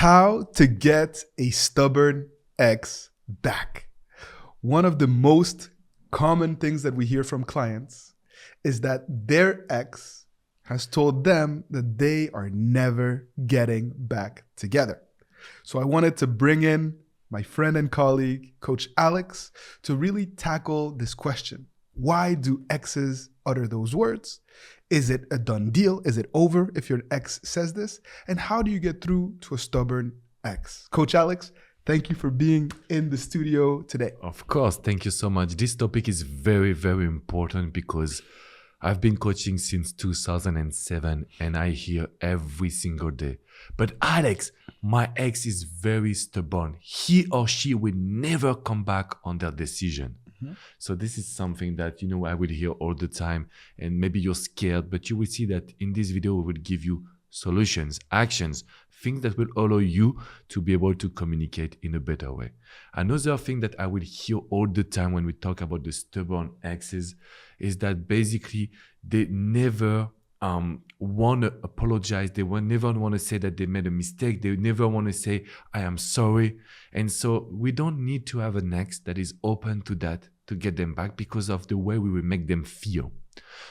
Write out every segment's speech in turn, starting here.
How to get a stubborn ex back. One of the most common things that we hear from clients is that their ex has told them that they are never getting back together. So I wanted to bring in my friend and colleague, Coach Alex, to really tackle this question. Why do exes utter those words? Is it a done deal? Is it over if your ex says this? And how do you get through to a stubborn ex? Coach Alex, thank you for being in the studio today. Of course, thank you so much. This topic is very, very important because I've been coaching since 2007 and I hear every single day. But Alex, my ex is very stubborn. He or she will never come back on their decision. So this is something that, I will hear all the time, and maybe you're scared, but you will see that in this video, we will give you solutions, actions, things that will allow you to be able to communicate in a better way. Another thing that I will hear all the time when we talk about the stubborn exes is that basically they never want to apologize. They never want to say that they made a mistake. They never want to say, I am sorry. And so we don't need to have an ex that is open to that to get them back because of the way we will make them feel.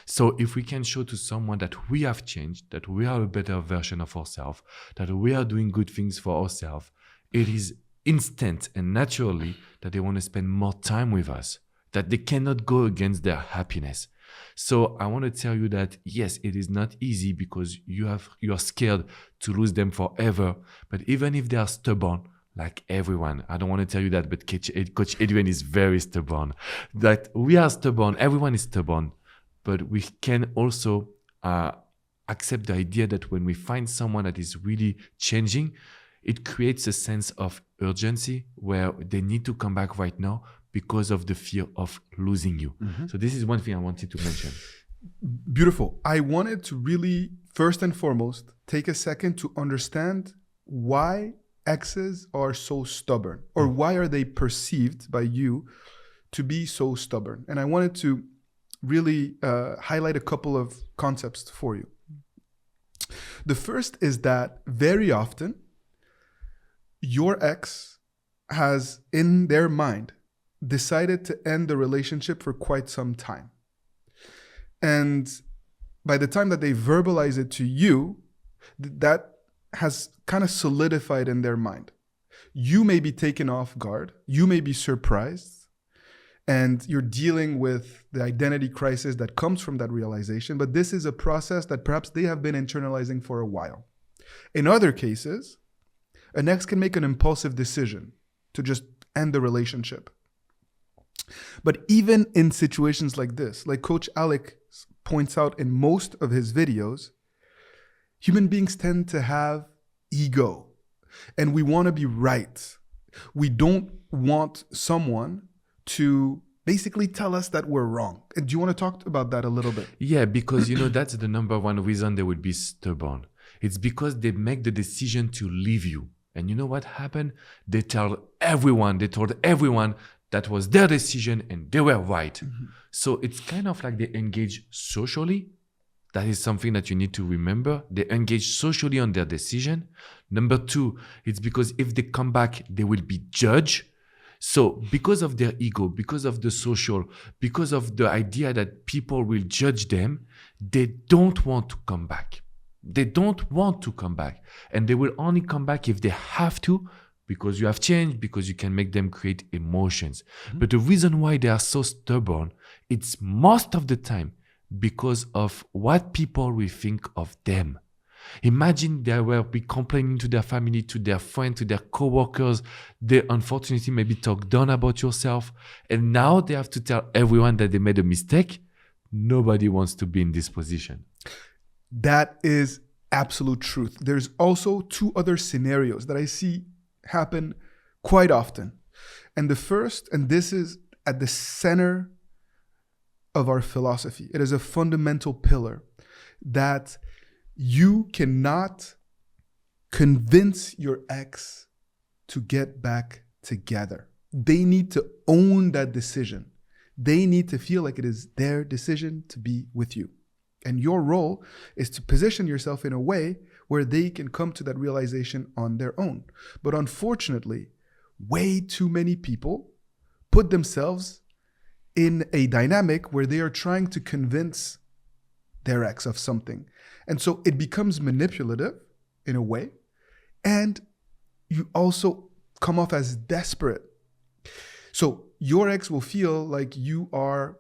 So if we can show to someone that we have changed, that we are a better version of ourselves, that we are doing good things for ourselves, it is instant and naturally that they want to spend more time with us, that they cannot go against their happiness. So I want to tell you that yes, it is not easy because you are scared to lose them forever. But even if they are stubborn, like everyone, I don't want to tell you that, but Coach Adrian is very stubborn. That we are stubborn, everyone is stubborn, but we can also accept the idea that when we find someone that is really changing, it creates a sense of urgency where they need to come back right now because of the fear of losing you. So this is one thing I wanted to mention. Beautiful. I wanted to really, first and foremost, take a second to understand why exes are so stubborn, or why are they perceived by you to be so stubborn. And I wanted to really highlight a couple of concepts for you. The first is that very often your ex has in their mind decided to end the relationship for quite some time. And by the time that they verbalize it to you, that has kind of solidified in their mind. You may be taken off guard. You may be surprised. And you're dealing with the identity crisis that comes from that realization. But this is a process that perhaps they have been internalizing for a while. In other cases, an ex can make an impulsive decision to just end the relationship. But even in situations like this, like Coach Alex points out in most of his videos, human beings tend to have ego and we want to be right. We don't want someone to basically tell us that we're wrong. And do you want to talk about that a little bit? Yeah, because that's the number one reason they would be stubborn. It's because they make the decision to leave you. And you know what happened? They told everyone that was their decision and they were right. So it's kind of like they engage socially. That is something that you need to remember. They engage socially on their decision. Number two, it's because if they come back, they will be judged. So because of their ego, because of the social, because of the idea that people will judge them, they don't want to come back. They don't want to come back. And they will only come back if they have to, because you have changed, because you can make them create emotions. But the reason why they are so stubborn, it's most of the time because of what people will think of them. Imagine they will be complaining to their family, to their friends, to their co-workers. They unfortunately maybe talk down about yourself. And now they have to tell everyone that they made a mistake. Nobody wants to be in this position. That is absolute truth. There's also two other scenarios that I see happen quite often. And the first, and this is at the center of our philosophy, it is a fundamental pillar that you cannot convince your ex to get back together. They need to own that decision. They need to feel like it is their decision to be with you. And your role is to position yourself in a way where they can come to that realization on their own. But unfortunately, way too many people put themselves in a dynamic where they are trying to convince their ex of something. And so it becomes manipulative in a way. And you also come off as desperate. So your ex will feel like you are,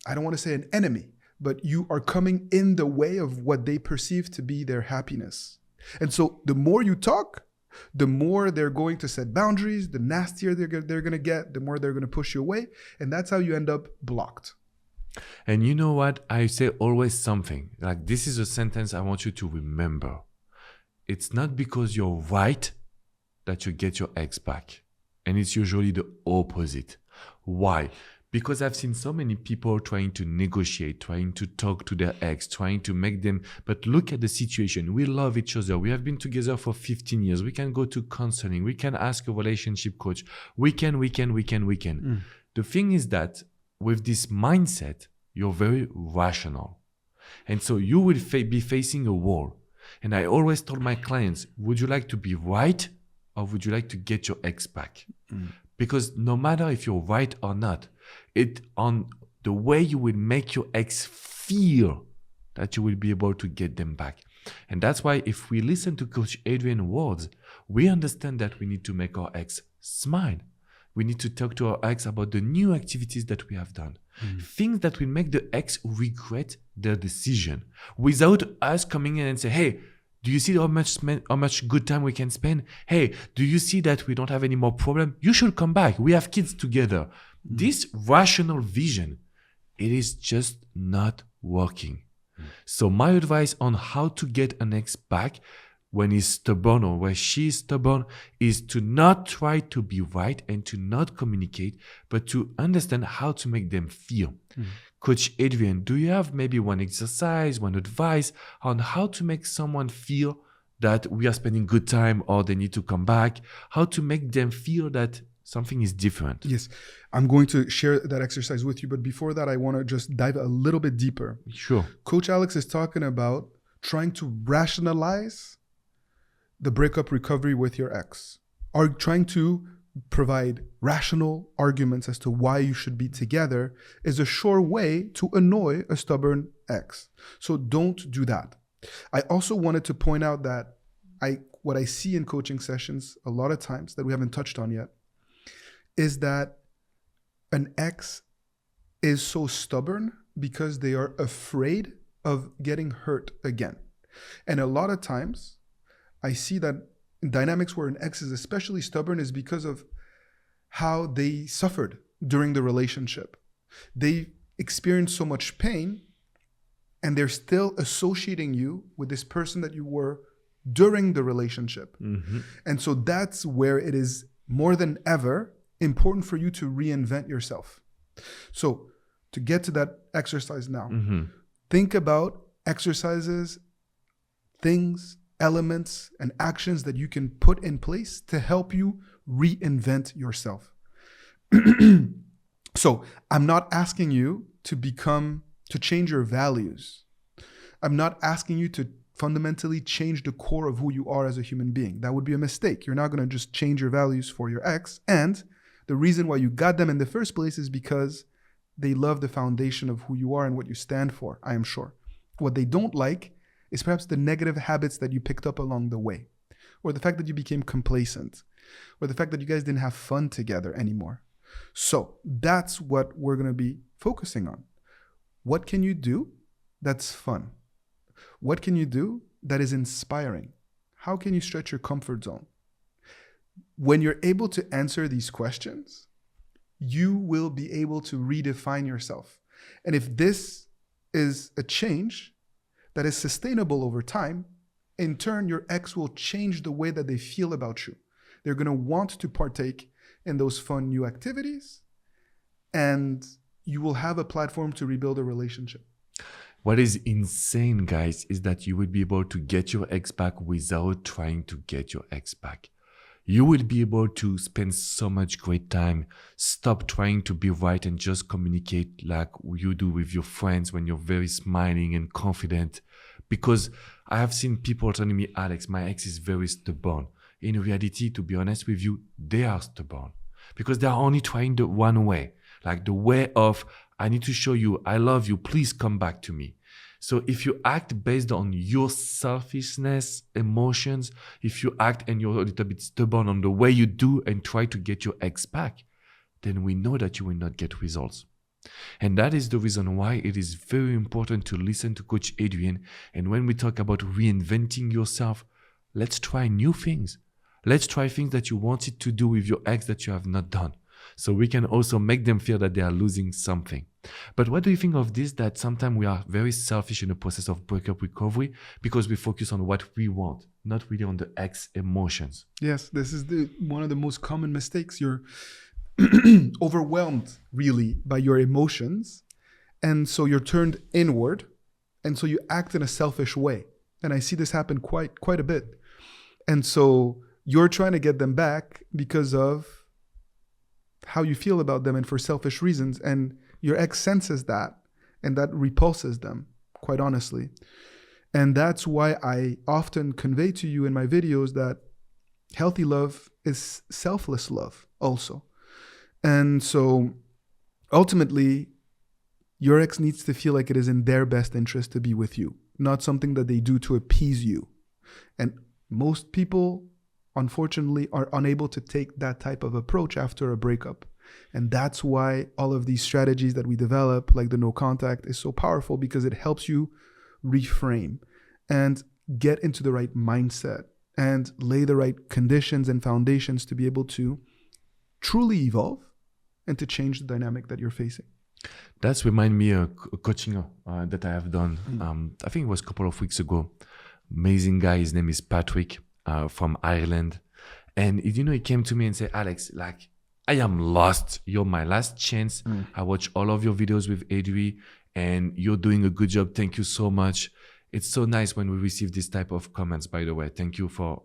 I don't want to say an enemy, but you are coming in the way of what they perceive to be their happiness. And so the more you talk, the more they're going to set boundaries, the nastier they're going to get, the more they're going to push you away. And that's how you end up blocked. And you know what? I say always something. Like, this is a sentence I want you to remember. It's not because you're right that you get your ex back. And it's usually the opposite. Why? Because I've seen so many people trying to negotiate, trying to talk to their ex, trying to make them, but look at the situation. We love each other. We have been together for 15 years. We can go to counseling. We can ask a relationship coach. We can. The thing is that with this mindset, you're very rational. And so you will be facing a wall. And I always told my clients, would you like to be right or would you like to get your ex back? Because no matter if you're right or not, it on the way you will make your ex feel that you will be able to get them back. And that's why if we listen to Coach Adrian's words, we understand that we need to make our ex smile. We need to talk to our ex about the new activities that we have done. Things that will make the ex regret their decision without us coming in and say, hey, do you see how much good time we can spend? Hey, do you see that we don't have any more problem? You should come back. We have kids together. This rational vision, it is just not working. So my advice on how to get an ex back when he's stubborn or when she's stubborn is to not try to be right and to not communicate, but to understand how to make them feel. Coach Adrian, do you have maybe one exercise, one advice on how to make someone feel that we are spending good time or they need to come back? How to make them feel that something is different? Yes, I'm going to share that exercise with you. But before that, I want to just dive a little bit deeper. Sure. Coach Alex is talking about trying to rationalize the breakup recovery with your ex, or trying to provide rational arguments as to why you should be together is a sure way to annoy a stubborn ex. So don't do that. I also wanted to point out that what I see in coaching sessions a lot of times that we haven't touched on yet is that an ex is so stubborn because they are afraid of getting hurt again. And a lot of times I see that in dynamics where an ex is especially stubborn is because of how they suffered during the relationship. They experienced so much pain and they're still associating you with this person that you were during the relationship. And so that's where it is more than ever important for you to reinvent yourself. So to get to that exercise now, think about exercises, things, elements, and actions that you can put in place to help you reinvent yourself. So I'm not asking you to change your values. I'm not asking you to fundamentally change the core of who you are as a human being. That would be a mistake. You're not going to just change your values for your ex. And the reason why you got them in the first place is because they love the foundation of who you are and what you stand for, I am sure. What they don't like is perhaps the negative habits that you picked up along the way, or the fact that you became complacent, or the fact that you guys didn't have fun together anymore. So that's what we're going to be focusing on. What can you do that's fun? What can you do that is inspiring? How can you stretch your comfort zone? When you're able to answer these questions, you will be able to redefine yourself. And if this is a change that is sustainable over time, in turn, your ex will change the way that they feel about you. They're going to want to partake in those fun new activities, and you will have a platform to rebuild a relationship. What is insane, guys, is that you will be able to get your ex back without trying to get your ex back. You will be able to spend so much great time, stop trying to be right and just communicate like you do with your friends when you're very smiling and confident. Because I have seen people telling me, Alex, my ex is very stubborn. In reality, to be honest with you, they are stubborn because they are only trying the one way, like the way of, I need to show you, I love you, please come back to me. So if you act based on your selfishness, emotions, if you act and you're a little bit stubborn on the way you do and try to get your ex back, then we know that you will not get results. And that is the reason why it is very important to listen to Coach Adrian. And when we talk about reinventing yourself, let's try new things. Let's try things that you wanted to do with your ex that you have not done. So we can also make them feel that they are losing something. But what do you think of this, that sometimes we are very selfish in the process of breakup recovery because we focus on what we want, not really on the ex emotions? Yes, this is one of the most common mistakes. You're overwhelmed really by your emotions, and so you're turned inward, and so you act in a selfish way. And I see this happen quite a bit. And so you're trying to get them back because of how you feel about them and for selfish reasons, and your ex senses that, and that repulses them, quite honestly. And that's why I often convey to you in my videos that healthy love is selfless love also. And so ultimately, your ex needs to feel like it is in their best interest to be with you, not something that they do to appease you. And most people, unfortunately, are unable to take that type of approach after a breakup. And that's why all of these strategies that we develop, like the no contact, is so powerful, because it helps you reframe and get into the right mindset and lay the right conditions and foundations to be able to truly evolve and to change the dynamic that you're facing. That's remind me of a coaching that I have done. I think it was a couple of weeks ago. Amazing guy. His name is Patrick from Ireland. And he came to me and said, Alex, like, I am lost. You're my last chance. I watch all of your videos with Adri and you're doing a good job. Thank you so much. It's so nice when we receive this type of comments, by the way. Thank you for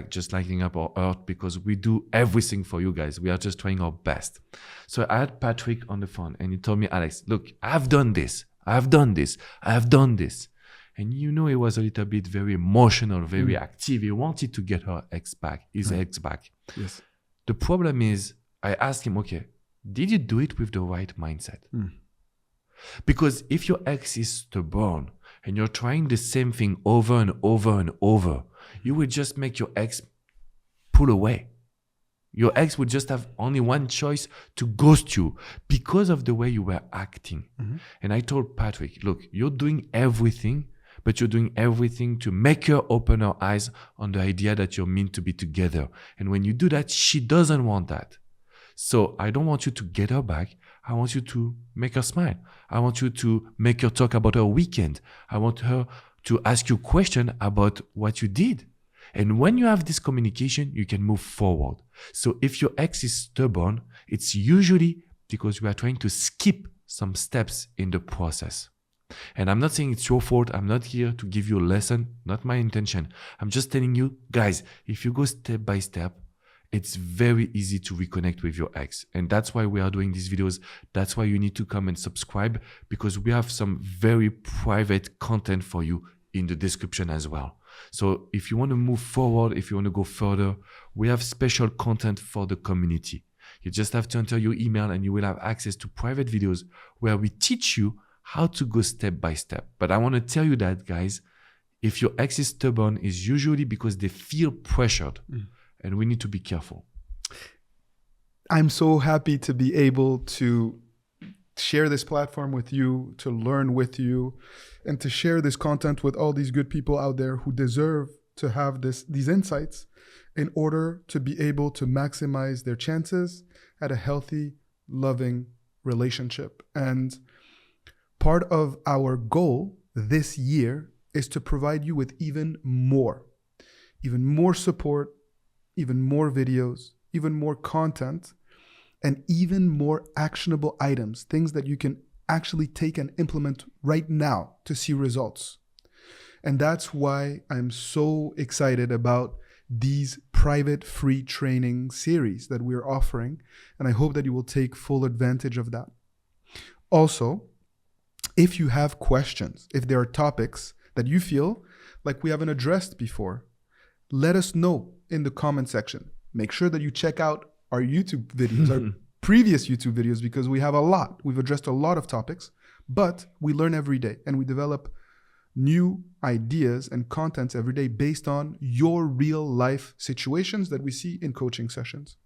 just lighting up our earth, because we do everything for you guys. We are just trying our best. So I had Patrick on the phone and he told me, Alex, look, I've done this. I've done this. I've done this. And he was a little bit very emotional, very active. He wanted to get his ex back. Yes. The problem is, I asked him, okay, did you do it with the right mindset? Because if your ex is stubborn and you're trying the same thing over and over and over, you will just make your ex pull away. Your ex would just have only one choice, to ghost you, because of the way you were acting. And I told Patrick, look, you're doing everything, but you're doing everything to make her open her eyes on the idea that you're meant to be together. And when you do that, she doesn't want that. So I don't want you to get her back. I want you to make her smile. I want you to make her talk about her weekend. I want her to ask you a question about what you did. And when you have this communication, you can move forward. So if your ex is stubborn, it's usually because you are trying to skip some steps in the process. And I'm not saying it's your fault. I'm not here to give you a lesson. Not my intention. I'm just telling you, guys, if you go step by step, it's very easy to reconnect with your ex. And that's why we are doing these videos. That's why you need to come and subscribe, because we have some very private content for you in the description as well. So if you want to move forward, if you want to go further, we have special content for the community. You just have to enter your email and you will have access to private videos where we teach you how to go step by step. But I want to tell you that, guys, if your ex is stubborn, it's usually because they feel pressured. And we need to be careful. I'm so happy to be able to share this platform with you, to learn with you, and to share this content with all these good people out there who deserve to have these insights in order to be able to maximize their chances at a healthy, loving relationship. And part of our goal this year is to provide you with even more support, even more videos, even more content, and even more actionable items, things that you can actually take and implement right now to see results. And that's why I'm so excited about these private free training series that we're offering. And I hope that you will take full advantage of that. Also, if you have questions, if there are topics that you feel like we haven't addressed before, let us know in the comment section. Make sure that you check out our YouTube videos, our previous YouTube videos, because we have a lot. We've addressed a lot of topics, but we learn every day and we develop new ideas and contents every day based on your real life situations that we see in coaching sessions.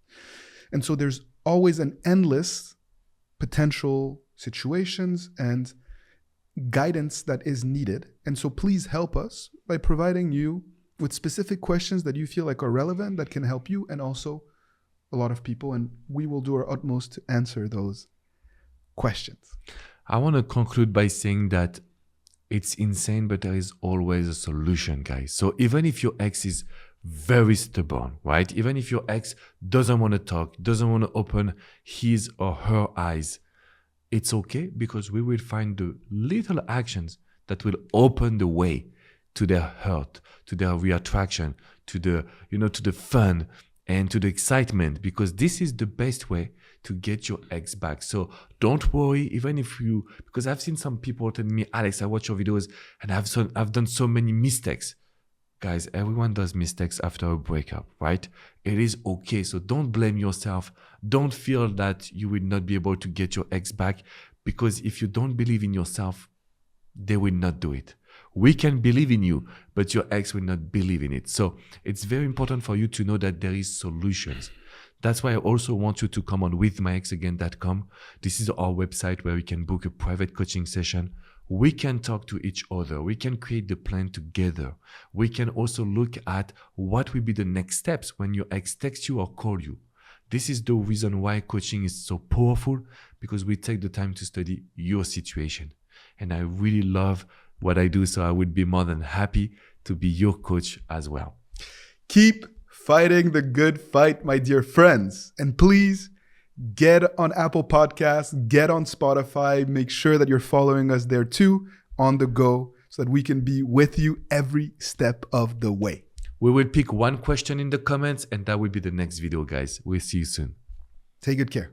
And so there's always an endless potential situations and guidance that is needed. And so please help us by providing you with specific questions that you feel like are relevant, that can help you and also a lot of people. And we will do our utmost to answer those questions. I want to conclude by saying that it's insane, but there is always a solution, guys. So even if your ex is very stubborn, right? Even if your ex doesn't want to talk, doesn't want to open his or her eyes, it's okay, because we will find the little actions that will open the way to their hurt, to their reattraction, to the, to the fun and to the excitement, because this is the best way to get your ex back. So don't worry, even if because I've seen some people telling me, Alex, I watch your videos and I've done so many mistakes. Guys, everyone does mistakes after a breakup, right? It is okay. So don't blame yourself. Don't feel that you will not be able to get your ex back, because if you don't believe in yourself, they will not do it. We can believe in you, but your ex will not believe in it. So it's very important for you to know that there is solutions. That's why I also want you to come on withmyexagain.com. This is our website where you can book a private coaching session. We can talk to each other. We can create the plan together. We can also look at what will be the next steps when your ex texts you or calls you. This is the reason why coaching is so powerful, because we take the time to study your situation. And I really love what I do, so I would be more than happy to be your coach as well. Keep fighting the good fight, my dear friends. And please get on Apple Podcasts, get on Spotify. Make sure that you're following us there too, on the go, so that we can be with you every step of the way. We will pick one question in the comments, and that will be the next video, guys. We'll see you soon. Take good care.